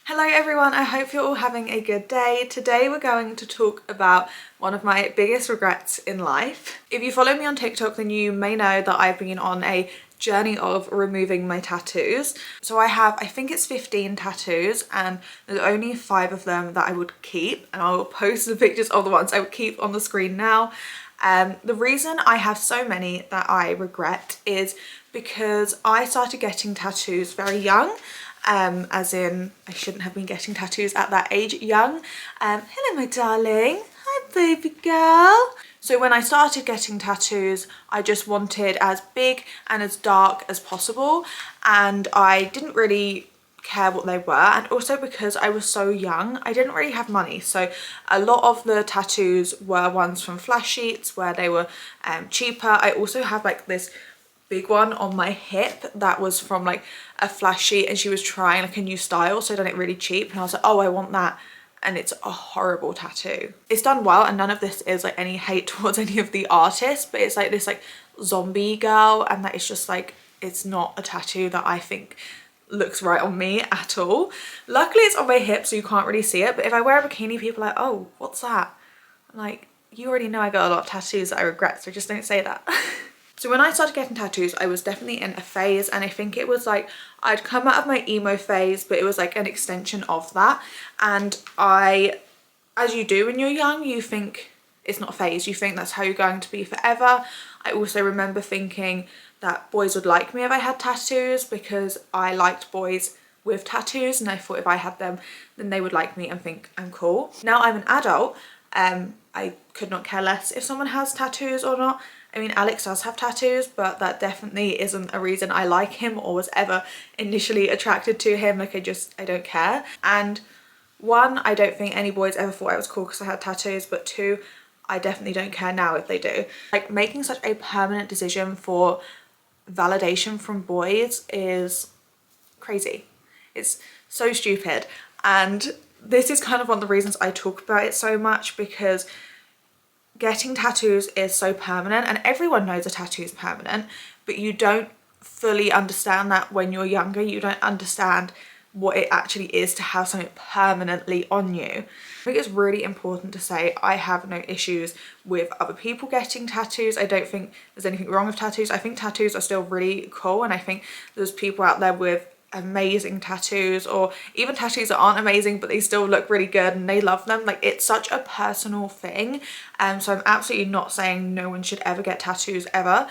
Hello everyone, I hope you're all having a good day. Today we're going to talk about one of my biggest regrets in life. If you follow me on TikTok, then you may know that I've been on a journey of removing my tattoos. So I have, I think it's 15 tattoos, and there's only 5 of them that I would keep, and I'll post the pictures of the ones I would keep on the screen now. The reason I have so many that I regret is because I started getting tattoos very young. As in, I shouldn't have been getting tattoos at that age young. Hello my darling, hi baby girl. So when I started getting tattoos, I just wanted as big and as dark as possible, and I didn't really care what they were. And also because I was so young, I didn't really have money, so a lot of the tattoos were ones from Flash Sheets where they were cheaper. I also have like this big one on my hip that was from like a Flash Sheet, and she was trying like a new style, so I done it really cheap, and I was like, oh, I want that, and it's a horrible tattoo. It's done well, and none of this is like any hate towards any of the artists, but it's like this like zombie girl, and that is just like, it's not a tattoo that I think looks right on me at all. Luckily it's on my hip so you can't really see it, but if I wear a bikini, people are like, oh, what's that? I'm like, you already know I got a lot of tattoos that I regret, so just don't say that. So when I started getting tattoos, I was definitely in a phase, and I think it was like I'd come out of my emo phase, but it was like an extension of that. And as you do when you're young, you think it's not a phase, you think that's how you're going to be forever. I also remember thinking that boys would like me if I had tattoos, because I liked boys with tattoos, and I thought if I had them, then they would like me and think I'm cool. Now I'm an adult, I could not care less if someone has tattoos or not. I mean, Alex does have tattoos, but that definitely isn't a reason I like him or was ever initially attracted to him. Like, I don't care. And one, I don't think any boys ever thought I was cool because I had tattoos, but two, I definitely don't care now if they do. Like, making such a permanent decision for validation from boys is crazy. It's so stupid. And this is kind of one of the reasons I talk about it so much, because getting tattoos is so permanent, and everyone knows a tattoo is permanent, but you don't fully understand that when you're younger. You don't understand what it actually is to have something permanently on you. I think it's really important to say I have no issues with other people getting tattoos. I don't think there's anything wrong with tattoos. I think tattoos are still really cool, and I think there's people out there with amazing tattoos, or even tattoos that aren't amazing but they still look really good and they love them. Like, it's such a personal thing, so I'm absolutely not saying no one should ever get tattoos ever.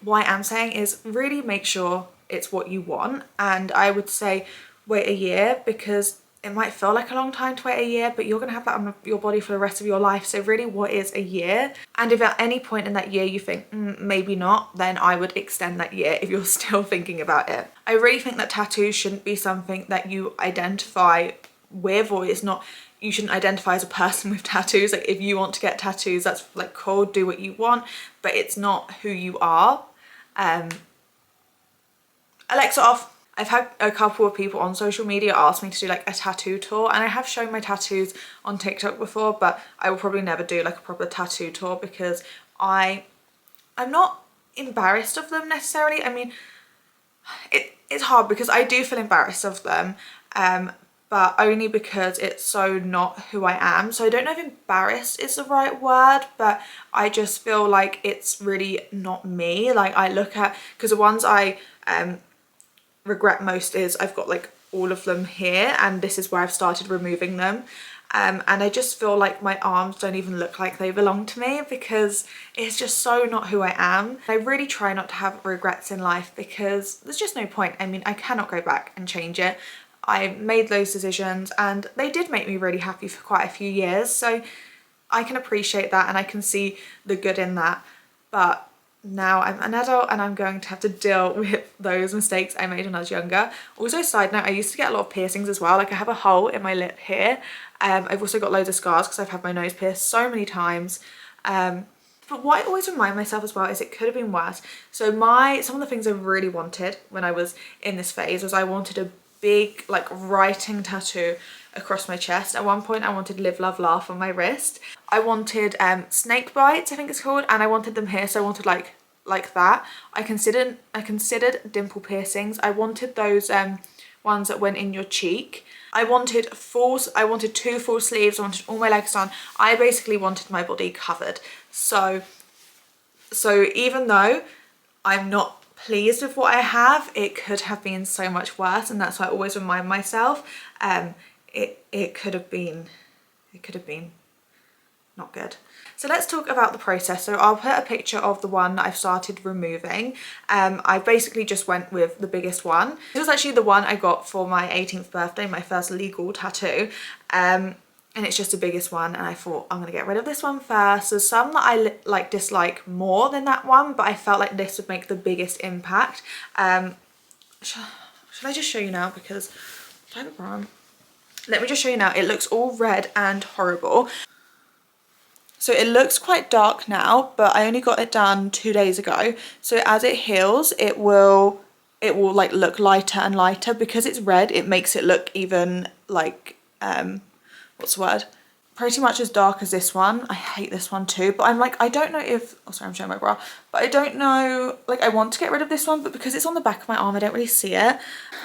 What I am saying is really make sure it's what you want, and I would say wait a year, because it might feel like a long time to wait a year, but you're gonna have that on your body for the rest of your life. So really, what is a year? And if at any point in that year you think maybe not, then I would extend that year if you're still thinking about it. I really think that tattoos shouldn't be something that you identify with, or it's not, you shouldn't identify as a person with tattoos. Like, if you want to get tattoos, that's like cool, do what you want, but it's not who you are. Alexa off. I've had a couple of people on social media ask me to do like a tattoo tour, and I have shown my tattoos on TikTok before, but I will probably never do like a proper tattoo tour, because I'm not embarrassed of them necessarily. I mean, it's hard because I do feel embarrassed of them, but only because it's so not who I am. So I don't know if embarrassed is the right word, but I just feel like it's really not me. Like, I look at, because the ones I regret most is I've got like all of them here, and this is where I've started removing them, and I just feel like my arms don't even look like they belong to me, because it's just so not who I am. I really try not to have regrets in life, because there's just no point. I mean, I cannot go back and change it. I made those decisions and they did make me really happy for quite a few years, so I can appreciate that and I can see the good in that. But now I'm an adult and I'm going to have to deal with those mistakes I made when I was younger. Also, side note, I used to get a lot of piercings as well. Like, I have a hole in my lip here. I've also got loads of scars because I've had my nose pierced so many times. But what I always remind myself as well is it could have been worse. So some of the things I really wanted when I was in this phase was I wanted a big like writing tattoo across my chest. At one point I wanted live, love, laugh on my wrist. I wanted snake bites, I think it's called, and I wanted them here, so I wanted like that. I considered dimple piercings. I wanted those ones that went in your cheek. I wanted two full sleeves, I wanted all my legs done. I basically wanted my body covered. So even though I'm not pleased with what I have, it could have been so much worse, and that's why I always remind myself it could have been not good. So let's talk about the process. So I'll put a picture of the one that I've started removing. I basically just went with the biggest one. It was actually the one I got for my 18th birthday, my first legal tattoo. And it's just the biggest one, and I thought I'm gonna get rid of this one first. There's some that I dislike more than that one, but I felt like this would make the biggest impact. Should I just show you now, because I have a bra on. Let me just show you now. It looks all red and horrible. So it looks quite dark now, but I only got it done 2 days ago. So as it heals, it will like look lighter and lighter. Because it's red, it makes it look even like, what's the word? Pretty much as dark as this one. I hate this one too, but I'm like, I don't know if, oh sorry, I'm showing my bra, but I don't know, like I want to get rid of this one, but because it's on the back of my arm, I don't really see it.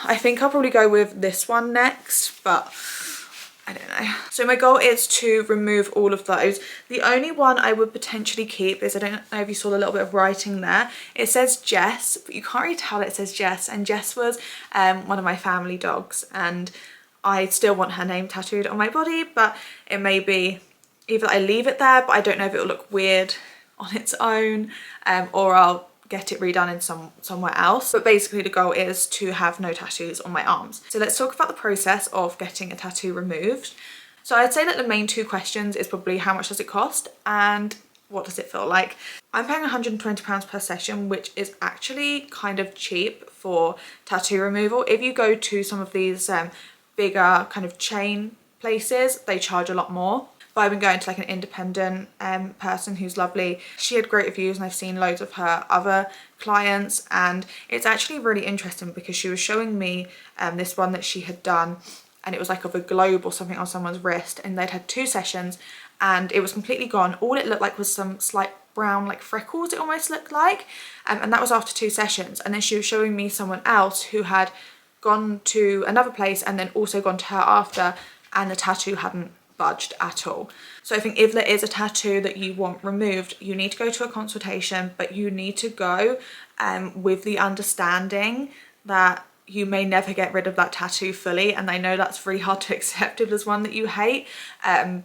I think I'll probably go with this one next, but I don't know. So my goal is to remove all of those. The only one I would potentially keep is, I don't know if you saw the little bit of writing there. It says Jess, but you can't really tell that it says Jess. And Jess was one of my family dogs, and I still want her name tattooed on my body, but it may be either I leave it there, but I don't know if it will look weird on its own, or I'll get it redone in somewhere else. But basically the goal is to have no tattoos on my arms. So let's talk about the process of getting a tattoo removed. So I'd say that the main two questions is probably how much does it cost and what does it feel like. I'm paying £120 per session, which is actually kind of cheap for tattoo removal. If you go to some of these bigger kind of chain places, they charge a lot more. But I've been going to like an independent person who's lovely. She had great reviews, and I've seen loads of her other clients, and it's actually really interesting because she was showing me this one that she had done, and it was like of a globe or something on someone's wrist, and they'd had 2 sessions and it was completely gone. All it looked like was some slight brown like freckles, it almost looked like, and that was after 2 sessions. And then she was showing me someone else who had gone to another place and then also gone to her after, and the tattoo hadn't budged at all. So I think if there is a tattoo that you want removed, you need to go to a consultation, but you need to go with the understanding that you may never get rid of that tattoo fully. And I know that's really hard to accept if there's one that you hate,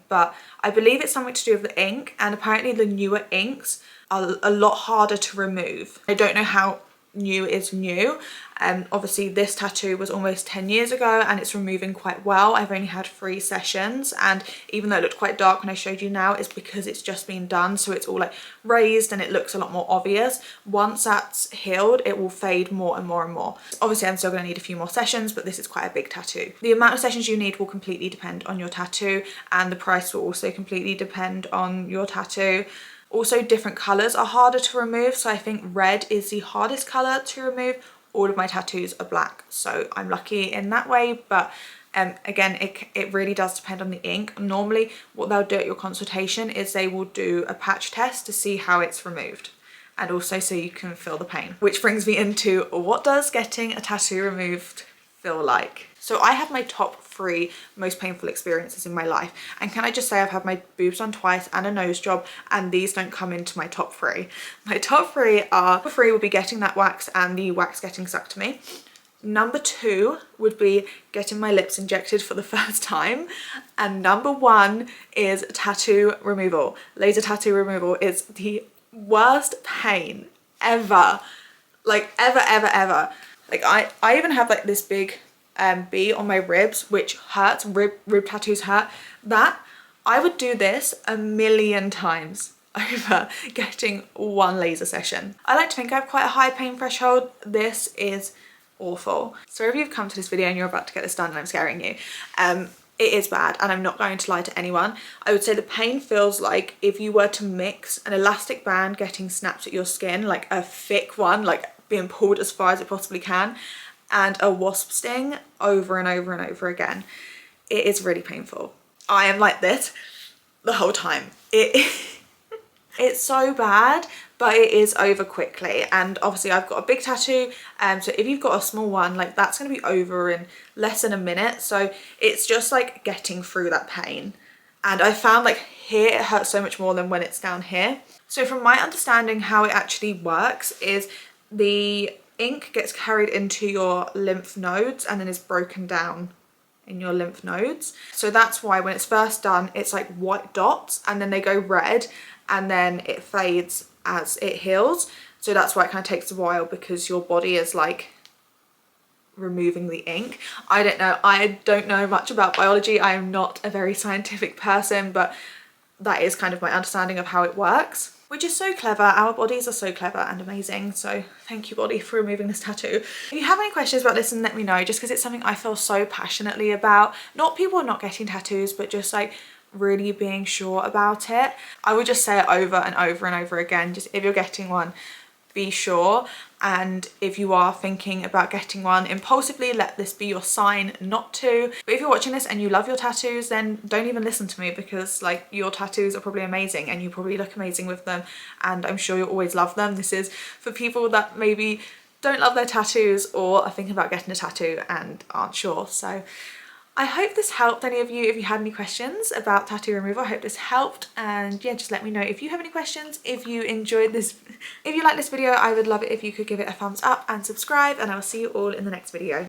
but I believe it's something to do with the ink, and apparently the newer inks are a lot harder to remove. I don't know how new is new. Obviously this tattoo was almost 10 years ago and it's removing quite well. I've only had 3 sessions, and even though it looked quite dark when I showed you now, it's because it's just been done, so it's all like raised and it looks a lot more obvious. Once that's healed, it will fade more and more and more. Obviously I'm still going to need a few more sessions, but this is quite a big tattoo. The amount of sessions you need will completely depend on your tattoo, and the price will also completely depend on your tattoo. Also, different colours are harder to remove, so I think red is the hardest colour to remove. All of my tattoos are black, so I'm lucky in that way, but again, it really does depend on the ink. Normally what they'll do at your consultation is they will do a patch test to see how it's removed, and also so you can feel the pain. Which brings me into, what does getting a tattoo removed feel like? So I have my top 3 most painful experiences in my life, and can I just say I've had my boobs done twice and a nose job, and these don't come into my top 3. My top 3 are, number 3 will be getting that wax and the wax getting stuck to me. Number 2 would be getting my lips injected for the first time, and number 1 is tattoo removal. Laser tattoo removal is the worst pain ever, like ever. Like I even have like this big B on my ribs, which hurts. Rib tattoos hurt. That I would do this a million times over getting 1 laser session. I like to think I have quite a high pain threshold. This is awful. So if you've come to this video and you're about to get this done and I'm scaring you, it is bad, and I'm not going to lie to anyone. I would say the pain feels like if you were to mix an elastic band getting snapped at your skin, like a thick one, like being pulled as far as it possibly can, and a wasp sting over and over and over again. It is really painful. I am like this the whole time. It's so bad, but it is over quickly. And obviously I've got a big tattoo, so if you've got a small one, like that's going to be over in less than a minute. So it's just like getting through that pain. And I found like here it hurts so much more than when it's down here. So from my understanding, how it actually works is the ink gets carried into your lymph nodes and then is broken down in your lymph nodes. So that's why when it's first done, it's like white dots and then they go red and then it fades as it heals. So that's why it kind of takes a while, because your body is like removing the ink. I don't know much about biology. I am not a very scientific person, but that is kind of my understanding of how it works, which is so clever. Our bodies are so clever and amazing. So thank you, body, for removing this tattoo. If you have any questions about this, then let me know, just because it's something I feel so passionately about. Not people not getting tattoos, but just like really being sure about it. I would just say it over and over and over again. Just if you're getting one, be sure. And if you are thinking about getting one impulsively, let this be your sign not to. But if you're watching this and you love your tattoos, then don't even listen to me, because like your tattoos are probably amazing and you probably look amazing with them, and I'm sure you'll always love them. This is for people that maybe don't love their tattoos or are thinking about getting a tattoo and aren't sure. So I hope this helped any of you. If you had any questions about tattoo removal, I hope this helped. And yeah, just let me know if you have any questions. If you enjoyed this, if you like this video, I would love it if you could give it a thumbs up and subscribe, and I will see you all in the next video.